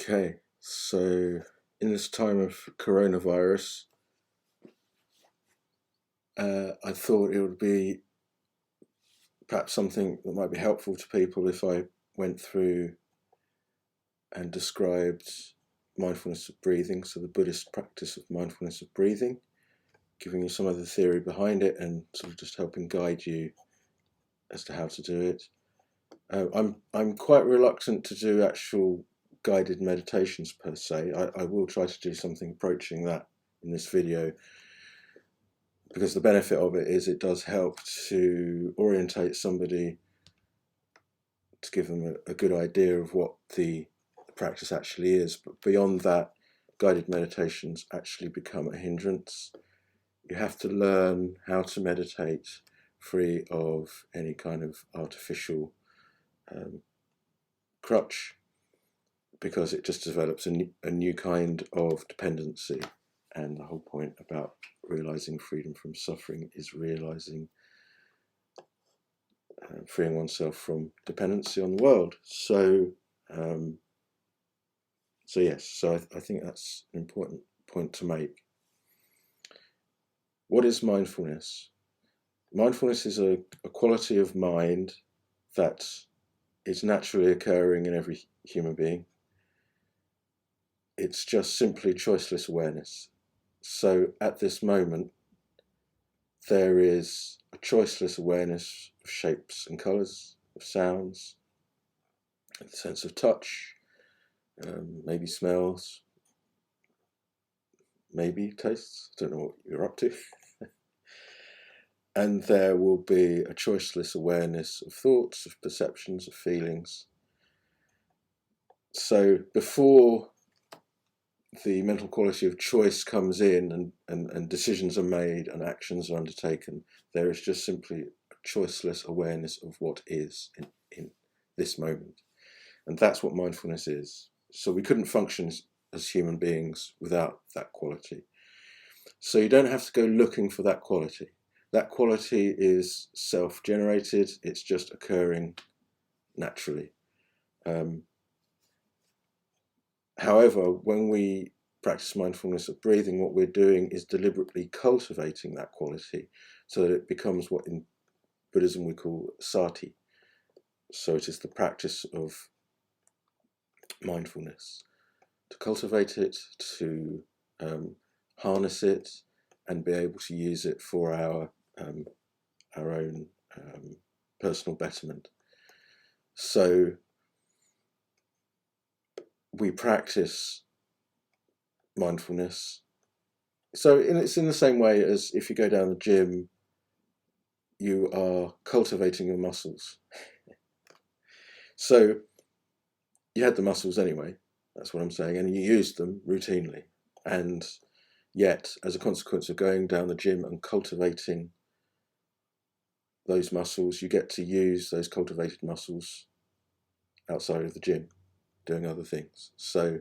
Okay, so in this time of coronavirus, I thought it would be perhaps something that might be helpful to people if I went through and described mindfulness of breathing, so the Buddhist practice of mindfulness of breathing, giving you some of the theory behind it and sort of just helping guide you as to how to do it. I'm quite reluctant to do actual guided meditations per se. I will try to do something approaching that in this video, because the benefit of it is it does help to orientate somebody, to give them a good idea of what the practice actually is. But beyond that, guided meditations actually become a hindrance. You have to learn how to meditate free of any kind of artificial crutch, because it just develops a new kind of dependency. And the whole point about realizing freedom from suffering is realizing freeing oneself from dependency on the world. So yes, I think that's an important point to make. What is mindfulness? Mindfulness is a quality of mind that is naturally occurring in every human being. It's just simply choiceless awareness. So at this moment, there is a choiceless awareness of shapes and colours, of sounds, the sense of touch, maybe smells, maybe tastes. I don't know what you're up to. And there will be a choiceless awareness of thoughts, of perceptions, of feelings. So before the mental quality of choice comes in and decisions are made and actions are undertaken, there is just simply a choiceless awareness of what is in this moment. And that's what mindfulness is. So we couldn't function as human beings without that quality. So you don't have to go looking for that quality. That quality is self-generated. It's just occurring naturally. However, when we practice mindfulness of breathing, what we're doing is deliberately cultivating that quality so that it becomes what in Buddhism we call sati. So it is the practice of mindfulness, to cultivate it, to harness it, and be able to use it for our own personal betterment. So we practice mindfulness. So it's in the same way as if you go down the gym, you are cultivating your muscles. So you had the muscles anyway, that's what I'm saying, and you used them routinely. And yet, as a consequence of going down the gym and cultivating those muscles, you get to use those cultivated muscles outside of the gym, doing other things. So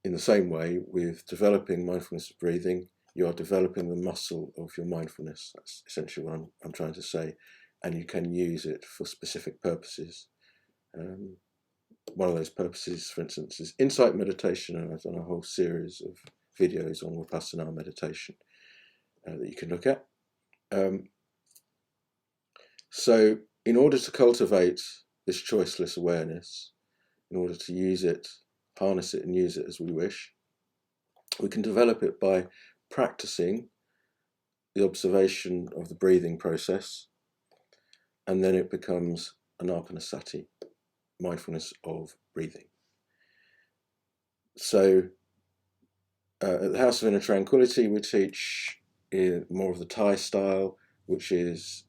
in the same way, with developing mindfulness of breathing, you are developing the muscle of your mindfulness. That's essentially what I'm trying to say. And you can use it for specific purposes. One of those purposes, for instance, is insight meditation, and I've done a whole series of videos on Vipassana meditation that you can look at. So in order to cultivate this choiceless awareness, in order to use it, harness it and use it as we wish, we can develop it by practicing the observation of the breathing process, and then it becomes anapanasati, mindfulness of breathing. So at the House of Inner Tranquillity, we teach more of the Thai style, which is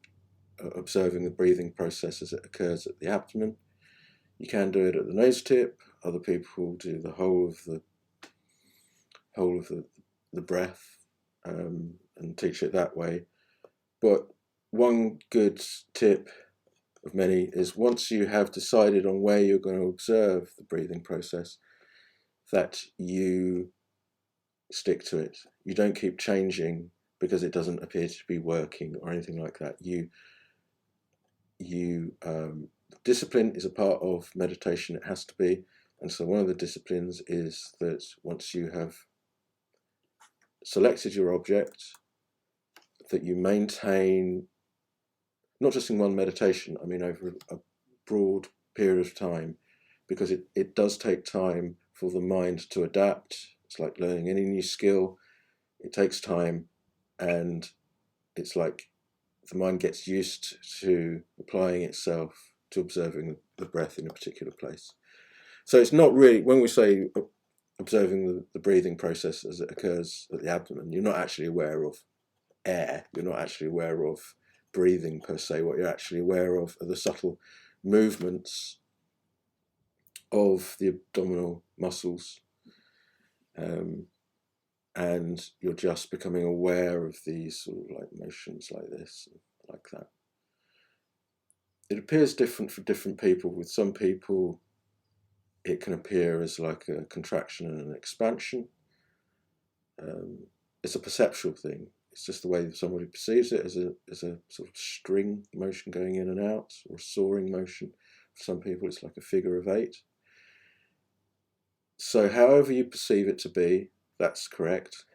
observing the breathing process as it occurs at the abdomen. You can do it at the nose tip. Other people do the whole of the breath and teach it that way. But one good tip of many is, once you have decided on where you're going to observe the breathing process, that you stick to it. You don't keep changing because it doesn't appear to be working or anything like that. Discipline is a part of meditation. It has to be, And so one of the disciplines is that once you have selected your object, that you maintain, not just in one meditation, I mean over a broad period of time, because it does take time for the mind to adapt. It's like learning any new skill. It takes time, and it's like the mind gets used to applying itself to observing the breath in a particular place. So it's not really, when we say observing the breathing process as it occurs at the abdomen, you're not actually aware of air, you're not actually aware of breathing per se. What you're actually aware of are the subtle movements of the abdominal muscles, and you're just becoming aware of these sort of like motions like this, like that. It appears different for different people. With some people it can appear as like a contraction and an expansion. It's a perceptual thing. It's just the way that somebody perceives it, as a sort of string motion going in and out, or a soaring motion. For some people it's like a figure of 8. So however you perceive it to be, that's correct.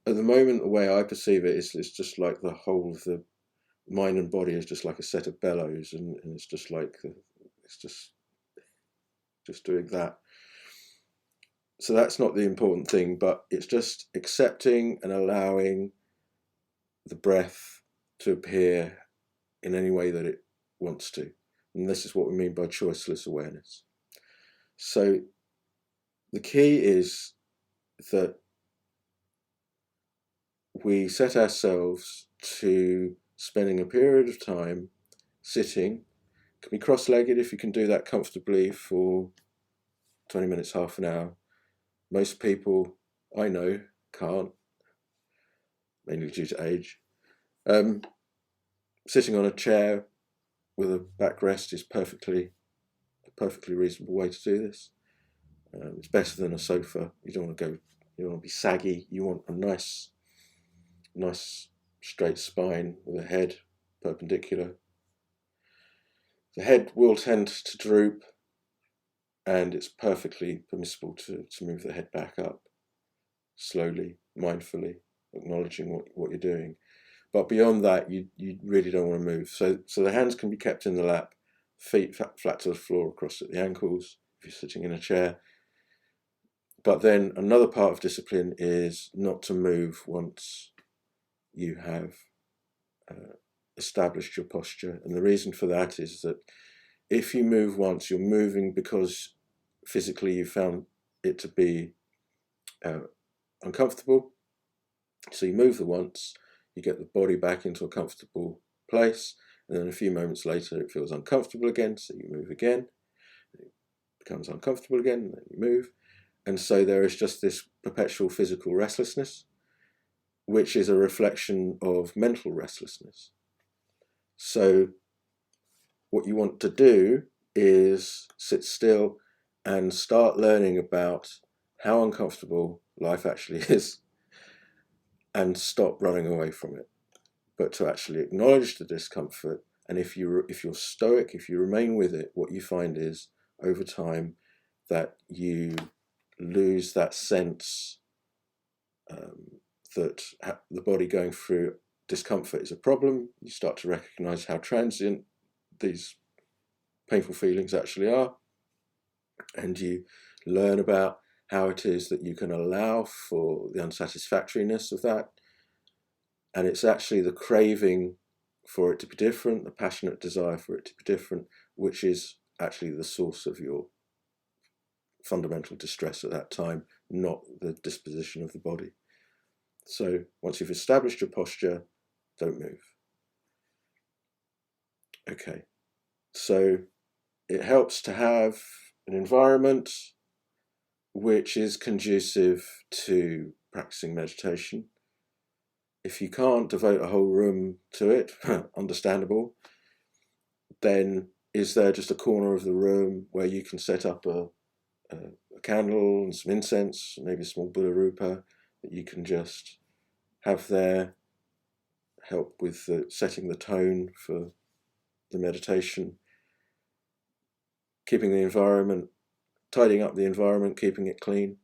At the moment, the way I perceive it is it's just like the whole of the mind and body is just like a set of bellows, and it's just like it's just doing that. So that's not the important thing, but it's just accepting and allowing the breath to appear in any way that it wants to. And this is what we mean by choiceless awareness. So the key is that we set ourselves to spending a period of time sitting. It can be cross-legged if you can do that comfortably for 20 minutes, half an hour. Most people I know can't, mainly due to age. Sitting on a chair with a backrest is a perfectly reasonable way to do this. It's better than a sofa. You don't want to be saggy. You want a nice straight spine with a head perpendicular. The head will tend to droop, and it's perfectly permissible to move the head back up slowly, mindfully, acknowledging what you're doing. But beyond that, you really don't want to move. So the hands can be kept in the lap, feet flat to the floor across at the ankles if you're sitting in a chair. But then another part of discipline is not to move once you have established your posture. And the reason for that is that if you move once, you're moving because physically you found it to be uncomfortable. So you move the once, you get the body back into a comfortable place, and then a few moments later it feels uncomfortable again, so you move again. It becomes uncomfortable again, and then you move. And so there is just this perpetual physical restlessness, which is a reflection of mental restlessness. So what you want to do is sit still and start learning about how uncomfortable life actually is, and stop running away from it, but to actually acknowledge the discomfort. And if you're stoic, if you remain with it, what you find is over time that you lose that sense that the body going through discomfort is a problem. You start to recognize how transient these painful feelings actually are, and you learn about how it is that you can allow for the unsatisfactoriness of that. And it's actually the craving for it to be different, the passionate desire for it to be different, which is actually the source of your fundamental distress at that time, not the disposition of the body. So once you've established your posture, don't move. Okay, so it helps to have an environment which is conducive to practicing meditation. If you can't devote a whole room to it, understandable, then is there just a corner of the room where you can set up a candle and some incense, maybe a small Buddha Rupa that you can just have there, help with setting the tone for the meditation, keeping the environment tidying up the environment, keeping it clean,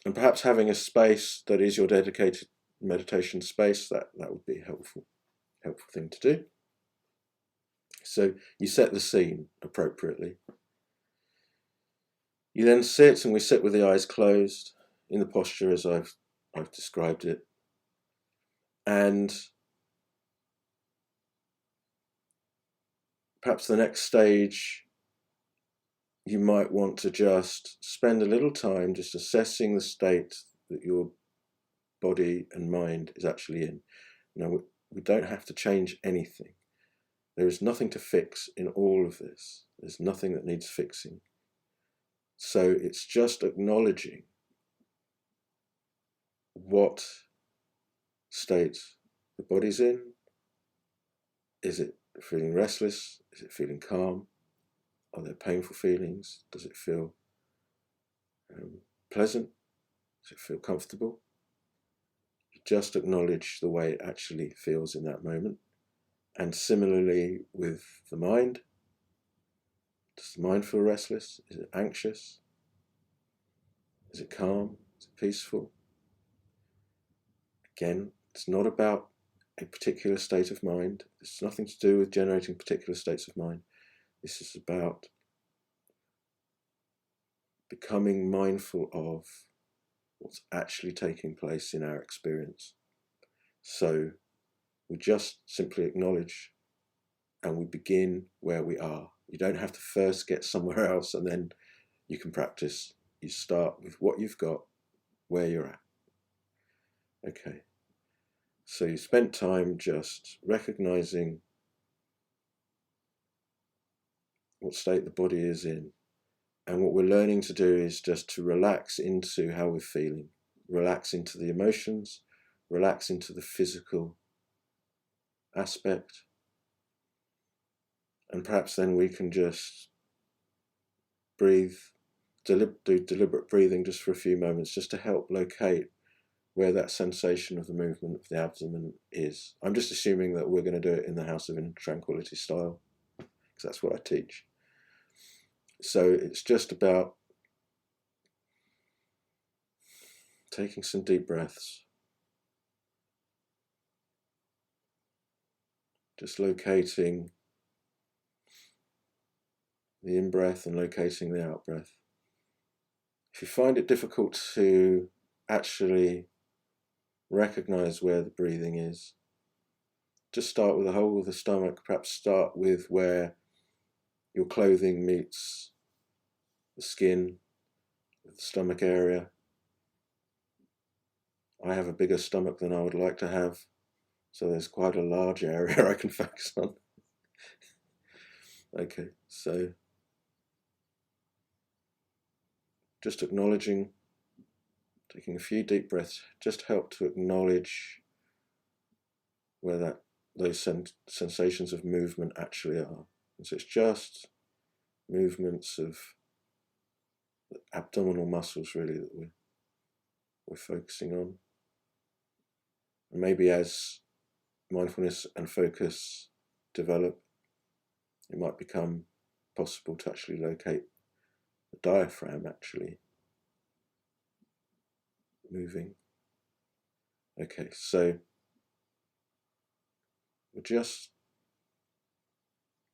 and perhaps having a space that is your dedicated meditation space. That would be a helpful thing to do. So you set the scene appropriately. You then sit, and we sit with the eyes closed in the posture as I've described it. And perhaps the next stage, you might want to just spend a little time just assessing the state that your body and mind is actually in. Now, we don't have to change anything. There is nothing to fix in all of this. There's nothing that needs fixing. So it's just acknowledging what state the body's in. Is it feeling restless? Is it feeling calm? Are there painful feelings? Does it feel pleasant? Does it feel comfortable? You just acknowledge the way it actually feels in that moment. And similarly with the mind, does the mind feel restless? Is it anxious? Is it calm? Is it peaceful? Again, it's not about a particular state of mind. It's nothing to do with generating particular states of mind. This is about becoming mindful of what's actually taking place in our experience. So we just simply acknowledge, and we begin where we are. You don't have to first get somewhere else and then you can practice. You start with what you've got, where you're at. Okay. So you spent time just recognizing what state the body is in. And what we're learning to do is just to relax into how we're feeling, relax into the emotions, relax into the physical aspect. And perhaps then we can just breathe, do deliberate breathing just for a few moments, just to help locate where that sensation of the movement of the abdomen is. I'm just assuming that we're going to do it in the House of Tranquillity style, because that's what I teach. So it's just about taking some deep breaths, just locating the in-breath and locating the out-breath. If you find it difficult to actually recognize where the breathing is, just start with the whole of the stomach. Perhaps start with where your clothing meets the skin, the stomach area. I have a bigger stomach than I would like to have, so there's quite a large area I can focus on. Okay, so just acknowledging, taking a few deep breaths, just help to acknowledge where those sensations of movement actually are. And so it's just movements of the abdominal muscles really that we're focusing on. And maybe as mindfulness and focus develop, it might become possible to actually locate the diaphragm actually moving. Okay, so we're just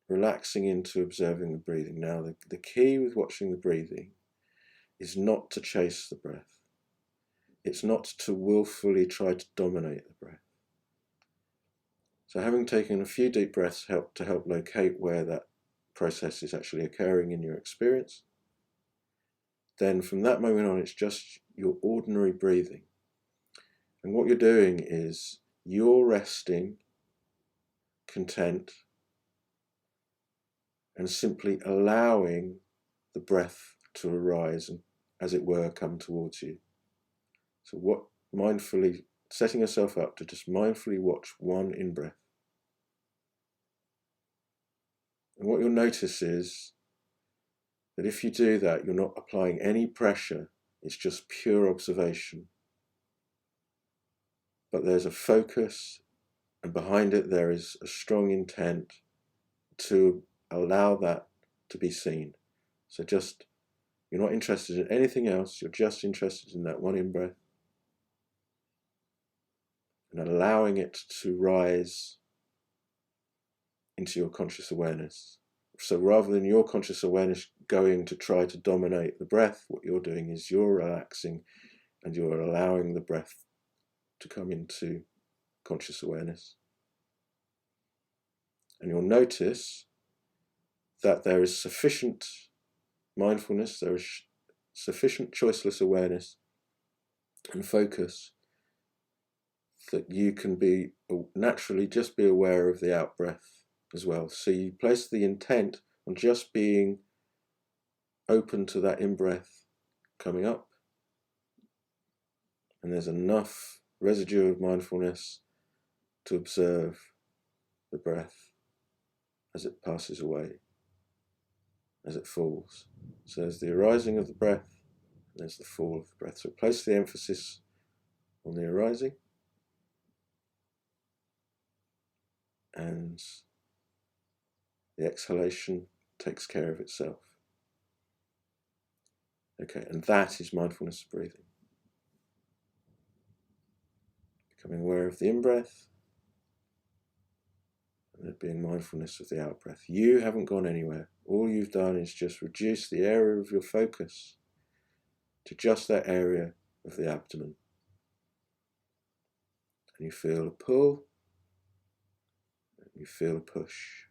relaxing into observing the breathing. Now, the key with watching the breathing is not to chase the breath. It's not to willfully try to dominate the breath. So having taken a few deep breaths help locate where that process is actually occurring in your experience. Then from that moment on, it's just your ordinary breathing. And what you're doing is you're resting, content, and simply allowing the breath to arise and, as it were, come towards you. So mindfully setting yourself up to just mindfully watch one in-breath. And what you'll notice is that if you do that, you're not applying any pressure, it's just pure observation. But there's a focus, and behind it there is a strong intent to allow that to be seen. So just You're not interested in anything else. You're just interested in that one in-breath and allowing it to rise into your conscious awareness. So rather than your conscious awareness going to try to dominate the breath, what you're doing is you're relaxing and you're allowing the breath to come into conscious awareness. And you'll notice that there is sufficient mindfulness, there is sufficient choiceless awareness and focus that you can be naturally just be aware of the out-breath as well. So you place the intent on just being open to that in-breath coming up, and there's enough residue of mindfulness to observe the breath as it passes away, as it falls. So there's the arising of the breath, and there's the fall of the breath. So place the emphasis on the arising, and the exhalation takes care of itself. Okay, and that is mindfulness of breathing. Becoming aware of the in-breath, and it being mindfulness of the out-breath. You haven't gone anywhere. All you've done is just reduce the area of your focus to just that area of the abdomen. And you feel a pull, and you feel a push.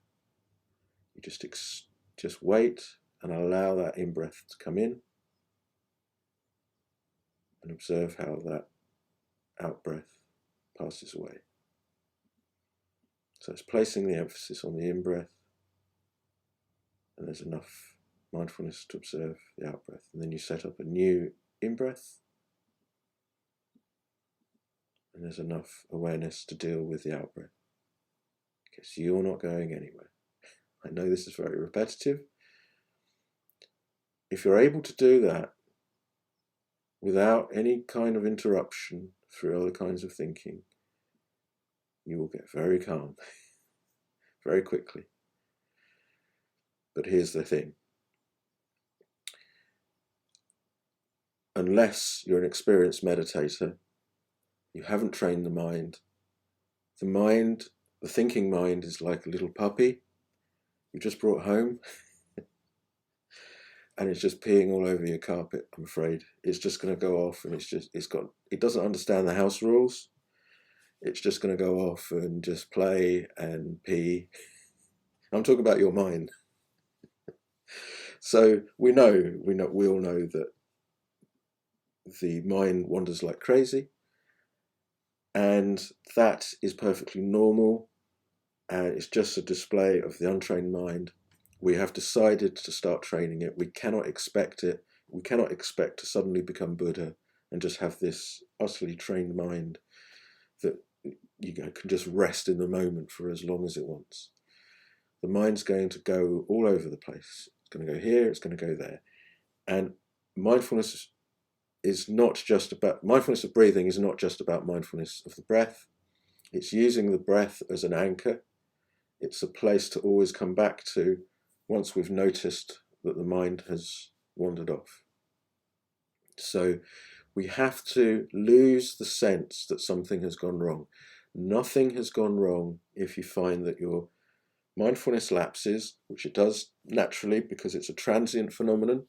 You just wait and allow that in-breath to come in, and observe how that out-breath passes away. So it's placing the emphasis on the in-breath, and there's enough mindfulness to observe the out-breath. And then you set up a new in-breath, and there's enough awareness to deal with the out-breath. Because you're not going anywhere. I know this is very repetitive. If you're able to do that without any kind of interruption through other kinds of thinking, you will get very calm very quickly. But here's the thing. Unless you're an experienced meditator, you haven't trained the mind. The thinking mind is like a little puppy you just brought home, and it's just peeing all over your carpet, I'm afraid. It's just going to go off, and it doesn't understand the house rules. It's just going to go off and just play and pee. I'm talking about your mind. So we all know that the mind wanders like crazy, and that is perfectly normal, and it's just a display of the untrained mind. We have decided to start training it. We cannot expect it. We cannot expect to suddenly become Buddha and just have this utterly trained mind that can just rest in the moment for as long as it wants. The mind's going to go all over the place. It's going to go here, it's going to go there. And mindfulness of breathing is not just about mindfulness of the breath. It's using the breath as an anchor. It's a place to always come back to once we've noticed that the mind has wandered off. So we have to lose the sense that something has gone wrong. Nothing has gone wrong if you find that your mindfulness lapses, which it does naturally because it's a transient phenomenon.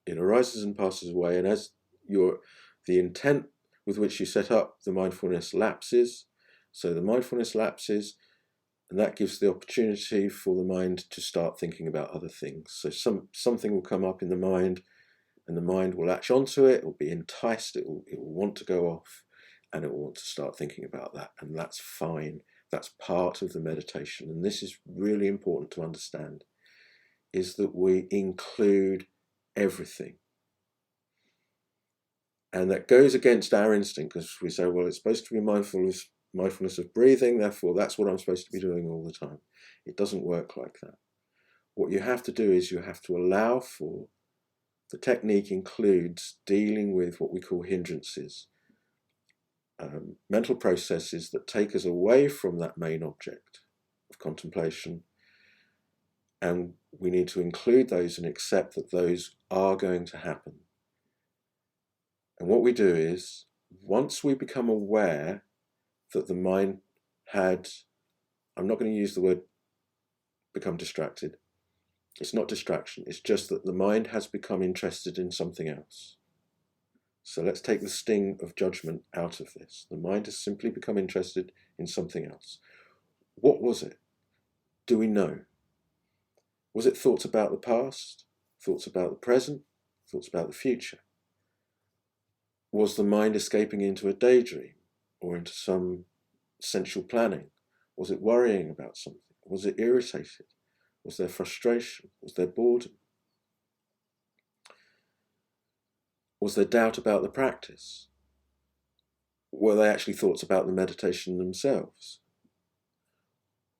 It arises and passes away, and as the intent with which you set up the mindfulness lapses, so the mindfulness lapses, and that gives the opportunity for the mind to start thinking about other things. So something will come up in the mind, and the mind will latch onto it. It will be enticed. It will want to go off, and it will want to start thinking about that. And that's fine. That's part of the meditation. And this is really important to understand, is that we include everything. And that goes against our instinct, because we say, well, it's supposed to be mindfulness of breathing, therefore that's what I'm supposed to be doing all the time. It doesn't work like that. What you have to do is you have to allow for, the technique includes dealing with what we call hindrances, mental processes that take us away from that main object of contemplation And we need to include those and accept that those are going to happen. And what we do is, once we become aware that the mind had, I'm not going to use the word become distracted. It's not distraction. It's just that the mind has become interested in something else. So let's take the sting of judgment out of this. The mind has simply become interested in something else. What was it? Do we know? Was it thoughts about the past? Thoughts about the present? Thoughts about the future? Was the mind escaping into a daydream or into some sensual planning? Was it worrying about something? Was it irritated? Was there frustration? Was there boredom? Was there doubt about the practice? Were they actually thoughts about the meditation themselves?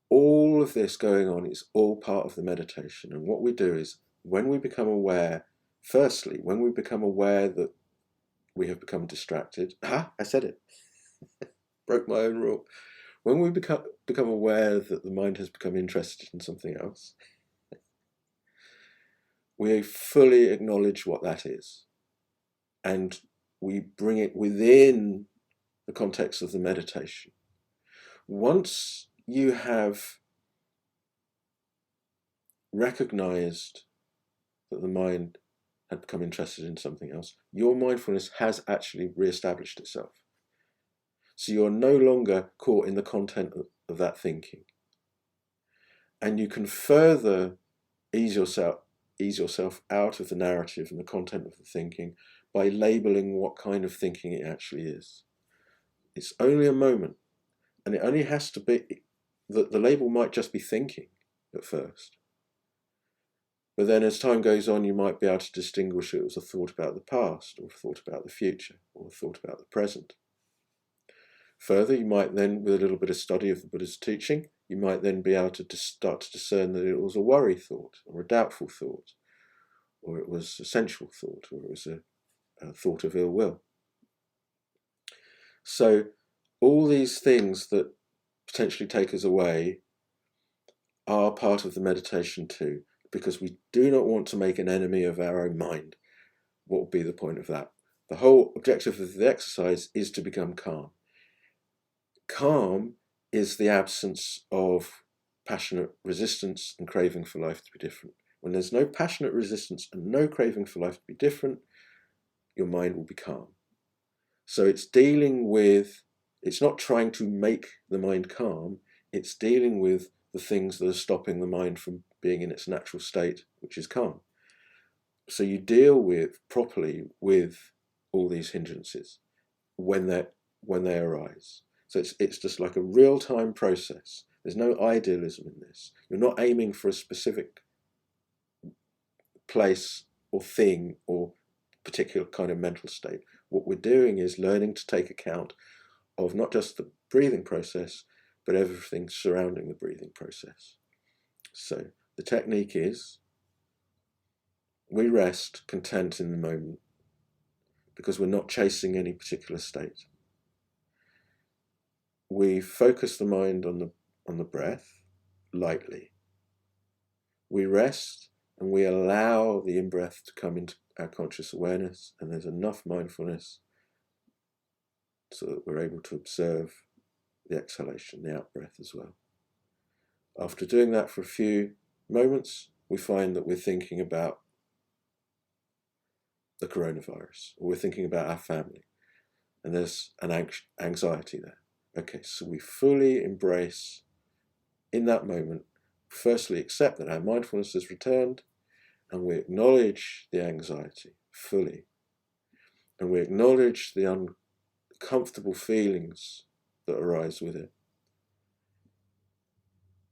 All of this going on is all part of the meditation. And what we do is, when we become aware, firstly, when we become aware that we have become distracted, I said it, broke my own rule. When we become aware that the mind has become interested in something else, we fully acknowledge what that is. And we bring it within the context of the meditation. Once you have recognized that the mind had become interested in something else, your mindfulness has actually re-established itself. So you're no longer caught in the content of that thinking. And you can further ease yourself out of the narrative and the content of the thinking by labeling what kind of thinking it actually is. It's only a moment, and it only has to be, the label might just be thinking at first. But then as time goes on, you might be able to distinguish it as a thought about the past, or a thought about the future, or a thought about the present. Further, you might then, with a little bit of study of the Buddhist teaching, you might then be able to start to discern that it was a worry thought, or a doubtful thought, or it was a sensual thought, or it was a thought of ill will. So all these things that potentially take us away are part of the meditation too, because we do not want to make an enemy of our own mind. What would be the point of that? The whole objective of the exercise is to become calm. Calm is the absence of passionate resistance and craving for life to be different. When there's no passionate resistance and no craving for life to be different, your mind will be calm. So it's dealing with, it's not trying to make the mind calm, it's dealing with the things that are stopping the mind from being in its natural state, which is calm. So you deal with properly with all these hindrances when they arise. So it's just like a real-time process. There's no idealism in this. You're not aiming for a specific place or thing or particular kind of mental state. What we're doing is learning to take account of not just the breathing process, but everything surrounding the breathing process. So the technique is, we rest content in the moment because we're not chasing any particular state. We focus the mind on the breath lightly. We rest and we allow the in-breath to come into our conscious awareness, and there's enough mindfulness so that we're able to observe the exhalation, the out-breath as well. After doing that for a few moments, we find that we're thinking about the coronavirus, or we're thinking about our family, and there's an anxiety there. Okay, so we fully embrace in that moment, firstly accept that our mindfulness has returned, and we acknowledge the anxiety fully, and we acknowledge the uncomfortable feelings that arise with it,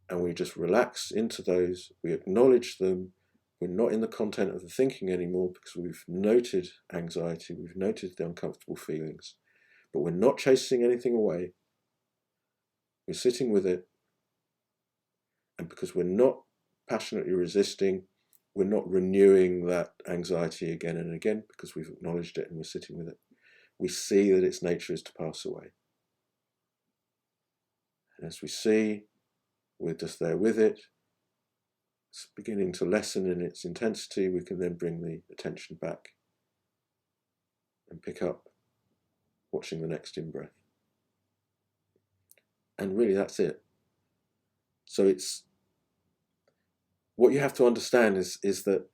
and we just relax into those, we acknowledge them. We're not in the content of the thinking anymore because we've noted anxiety, we've noted the uncomfortable feelings, but we're not chasing anything away. We're sitting with it, and because we're not passionately resisting, we're not renewing that anxiety again and again because we've acknowledged it and we're sitting with it. We see that its nature is to pass away. And as we see, we're just there with it, it's beginning to lessen in its intensity, we can then bring the attention back and pick up watching the next in-breath. And really that's it. So it's what you have to understand is that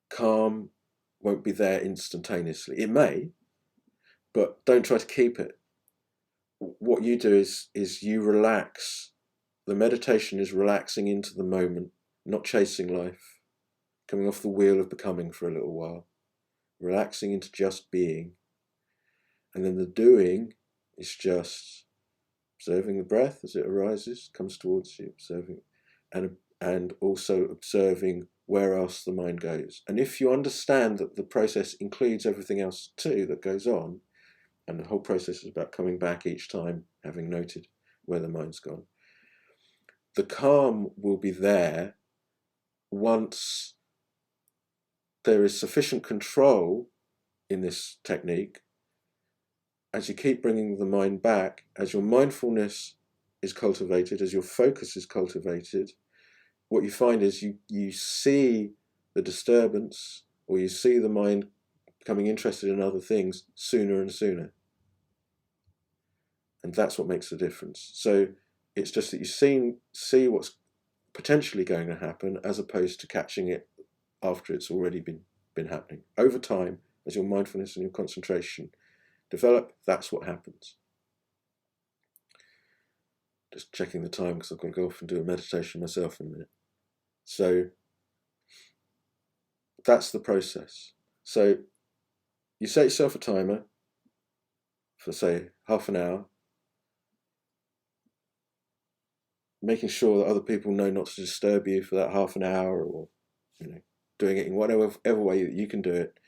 calm won't be there instantaneously. It may, but don't try to keep it. What you do is you relax. The meditation is relaxing into the moment, not chasing life, coming off the wheel of becoming for a little while, relaxing into just being. And then the doing is just observing the breath as it arises, comes towards you, observing, and also observing where else the mind goes. And if you understand that the process includes everything else too that goes on, and the whole process is about coming back each time, having noted where the mind's gone, the calm will be there once there is sufficient control in this technique. As you keep bringing the mind back, as your mindfulness is cultivated, as your focus is cultivated, what you find is you see the disturbance, or you see the mind becoming interested in other things sooner and sooner. And that's what makes the difference. So it's just that you see what's potentially going to happen, as opposed to catching it after it's already been happening. Over time, as your mindfulness and your concentration develop, that's what happens. Just checking the time because I've got to go off and do a meditation myself in a minute. So that's the process. So you set yourself a timer for, say, half an hour, making sure that other people know not to disturb you for that half an hour, or doing it in whatever way that you can do it,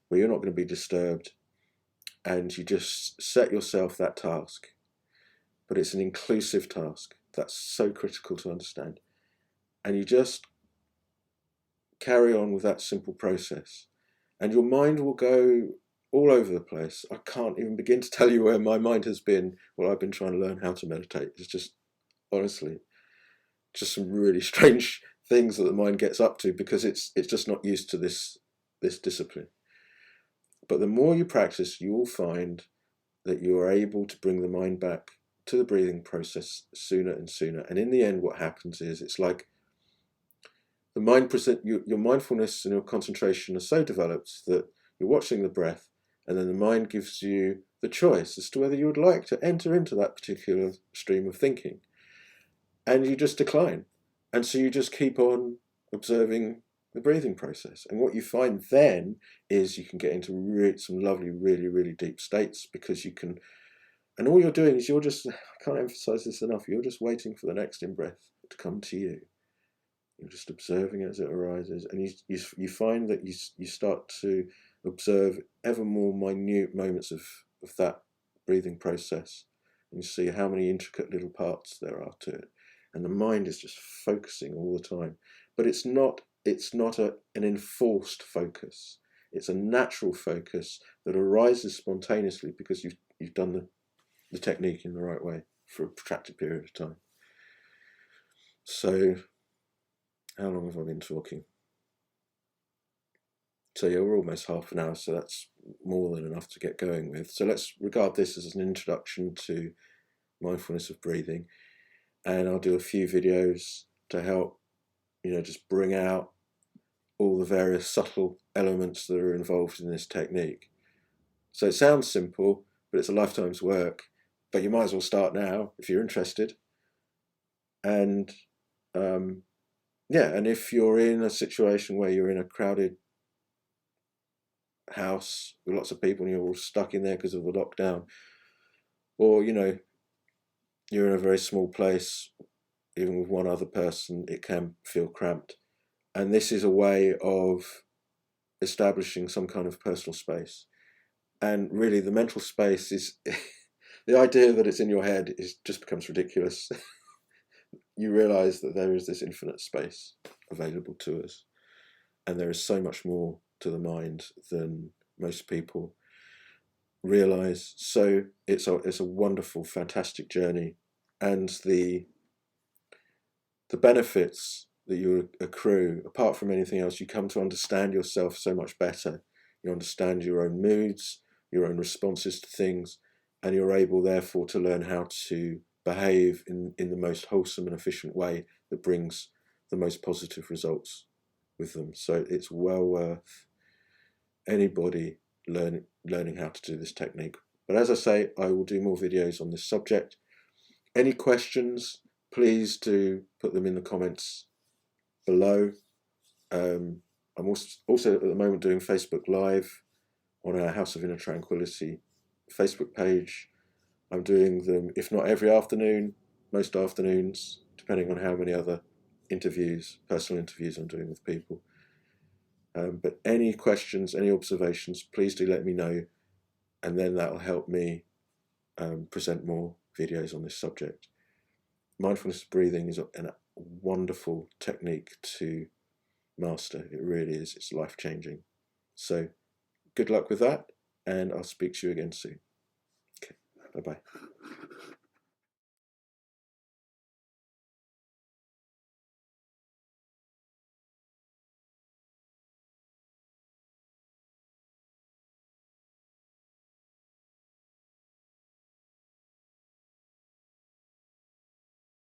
where you're not going to be disturbed, and you just set yourself that task. But it's an inclusive task. That's so critical to understand. And you just carry on with that simple process, and your mind will go all over the place. I can't even begin to tell you where my mind has been while I've been trying to learn how to meditate. It's just, honestly, just some really strange things that the mind gets up to, because it's just not used to this discipline. But the more you practice, you will find that you are able to bring the mind back to the breathing process sooner and sooner. And in the end, what happens is, it's like the mind your mindfulness and your concentration are so developed that you're watching the breath, and then the mind gives you the choice as to whether you would like to enter into that particular stream of thinking. And you just decline. And so you just keep on observing the breathing process. And what you find then is you can get into some lovely, really, really deep states, because you can, and all you're doing is I can't emphasize this enough, you're just waiting for the next in-breath to come to you. You're just observing it as it arises, and you find that you start to observe ever more minute moments of that breathing process, and you see how many intricate little parts there are to it, and the mind is just focusing all the time. But it's not an enforced focus. It's a natural focus that arises spontaneously because you've done the technique in the right way for a protracted period of time. So how long have I been talking? So yeah, we're almost half an hour, so that's more than enough to get going with. So let's regard this as an introduction to mindfulness of breathing, and I'll do a few videos to help, just bring out all the various subtle elements that are involved in this technique. So it sounds simple, but it's a lifetime's work. But you might as well start now if you're interested. And and if you're in a situation where you're in a crowded house with lots of people and you're all stuck in there because of the lockdown, or you're in a very small place, even with one other person, it can feel cramped. And this is a way of establishing some kind of personal space. And really, the mental space is the idea that it's in your head just becomes ridiculous. You realize that there is this infinite space available to us, and there is so much more to the mind than most people realize. So it's a wonderful, fantastic journey, and the benefits that you accrue, apart from anything else, you come to understand yourself so much better. You understand your own moods, your own responses to things, and you're able, therefore, to learn how to behave in the most wholesome and efficient way that brings the most positive results with them. So it's well worth anybody learning how to do this technique. But as I say, I will do more videos on this subject. Any questions, please do put them in the comments below. I'm also at the moment doing Facebook Live on our House of Inner Tranquillity Facebook page. I'm doing them, if not every afternoon, most afternoons, depending on how many other personal interviews I'm doing with people. But any questions, any observations, please do let me know, and then that will help me present more videos on this subject. Mindfulness of breathing is a wonderful technique to master. It really is. It's life-changing. So good luck with that, and I'll speak to you again soon. Okay, bye-bye.